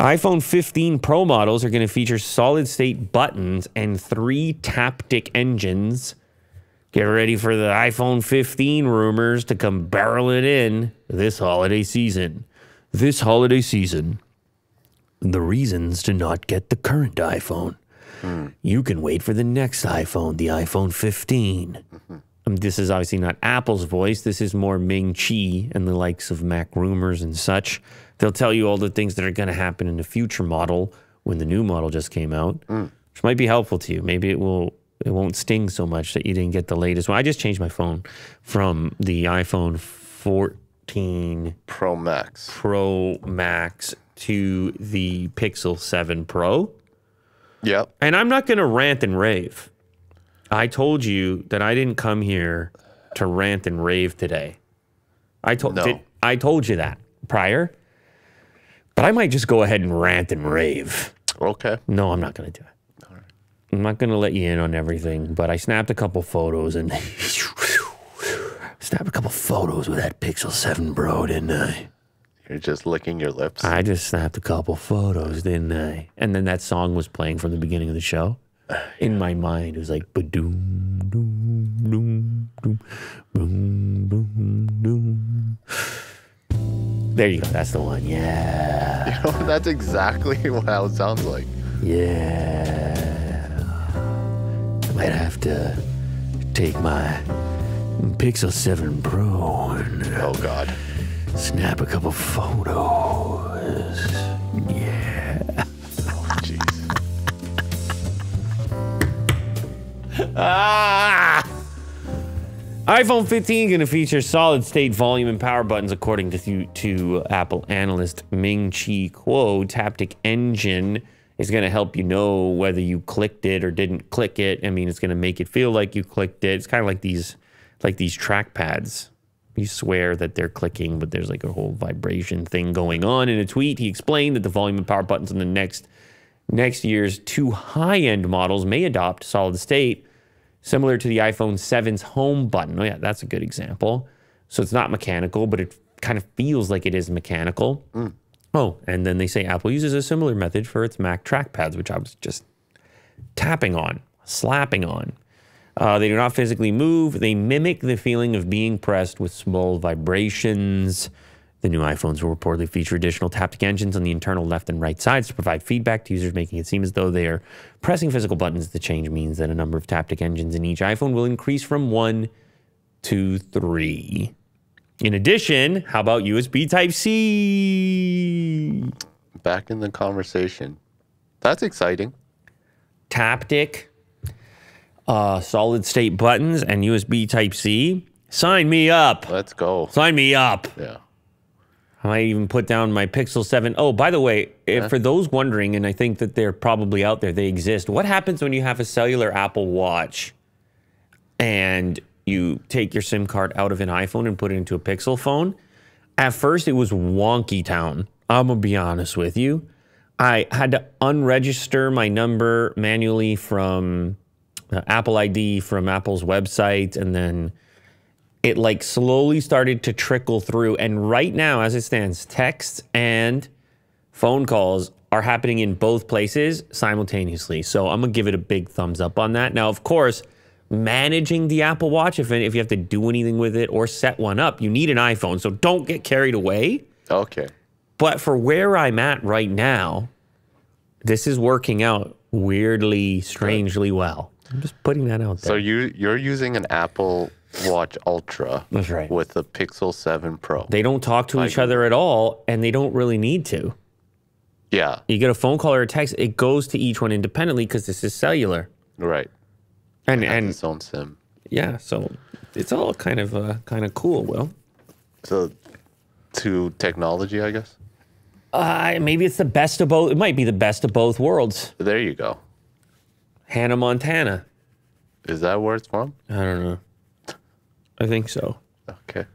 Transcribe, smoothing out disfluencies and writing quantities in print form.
iPhone 15 Pro models are going to feature solid-state buttons and 3 Taptic engines. Get ready for the iPhone 15 rumors to come barreling in this holiday season. This holiday season, the reasons to not get the current iPhone. You can wait for the next iPhone, the iPhone 15. This is obviously not Apple's voice. This is more Ming Chi and the likes of Mac Rumors and such. They'll tell you all the things that are going to happen in the future model when the new model just came out, which might be helpful to you. Maybe it won't sting so much that you didn't get the latest one. I just changed my phone from the iPhone 14 Pro Max to the Pixel 7 Pro. Yep. And I'm not going to rant and rave. I told you that I didn't come here to rant and rave today. I told you that prior. But I might just go ahead and rant and rave. Okay. No, I'm not going to do it. All right. I'm not going to let you in on everything, but I snapped a couple photos and snapped a couple photos with that Pixel 7 Pro, didn't I? You're just licking your lips. I just snapped a couple photos, didn't I? And then that song was playing from the beginning of the show. In my mind, it was like ba-doom, doom, doom, doom, boom, boom, doom. There you go. That's the one. Yeah. You know, that's exactly how it sounds like. Yeah. I might have to take my Pixel 7 Pro and oh God, snap a couple photos. Yeah. Oh jeez. iPhone 15 going to feature solid-state volume and power buttons, according to Apple analyst Ming Chi Kuo. Taptic engine is going to help you know whether you clicked it or didn't click it. I mean, it's going to make it feel like you clicked it. It's kind of like these trackpads. You swear that they're clicking, but there's like a whole vibration thing going on. In a tweet, he explained that the volume and power buttons on the next year's 2 high-end models may adopt solid-state, similar to the iPhone 7's home button. Oh, yeah, that's a good example. So it's not mechanical, but it kind of feels like it is mechanical. Oh, and then they say Apple uses a similar method for its Mac trackpads, which I was just tapping on, slapping on. They do not physically move. They mimic the feeling of being pressed with small vibrations. The new iPhones will reportedly feature additional Taptic engines on the internal left and right sides to provide feedback to users, making it seem as though they are pressing physical buttons. The change means that a number of Taptic engines in each iPhone will increase from 1 to 3. In addition, how about USB Type-C? Back in the conversation. That's exciting. Taptic, solid-state buttons, and USB Type-C. Sign me up. Let's go. Sign me up. Yeah. I might even put down my Pixel 7. Oh, by the way, for those wondering, and I think that they're probably out there, they exist. What happens when you have a cellular Apple Watch and you take your SIM card out of an iPhone and put it into a Pixel phone? At first, it was wonky town. I'm going to be honest with you. I had to unregister my number manually from Apple ID from Apple's website, and then it like slowly started to trickle through. And right now, as it stands, texts and phone calls are happening in both places simultaneously. So I'm going to give it a big thumbs up on that. Now, of course, managing the Apple Watch, if you have to do anything with it or set one up, you need an iPhone. So don't get carried away. Okay. But for where I'm at right now, this is working out weirdly, strangely well. I'm just putting that out there. So you're using an Apple Watch Ultra. That's right. With the Pixel 7 Pro. They don't talk to each other at all, and they don't really need to. Yeah. You get a phone call or a text, it goes to each one independently because this is cellular. Right. And its own SIM. Yeah, so it's all kind of cool, Will. So to technology, I guess. Maybe it's the best of both. It might be the best of both worlds. There you go. Hannah Montana. Is that where it's from? I don't know. I think so. Okay.